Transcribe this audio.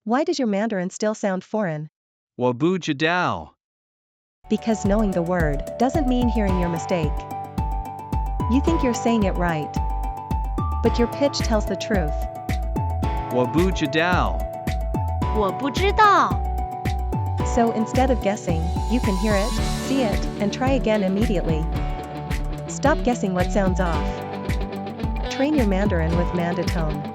Why does your Mandarin still sound foreign? 我不知道 Because knowing the word doesn't mean hearing your mistake. You think you're saying it right, but your pitch tells the truth. 我不知道我不知道 So instead of guessing, you can hear it, see it, and try again immediately. Stop guessing what sounds off. Train your Mandarin with MandaTone.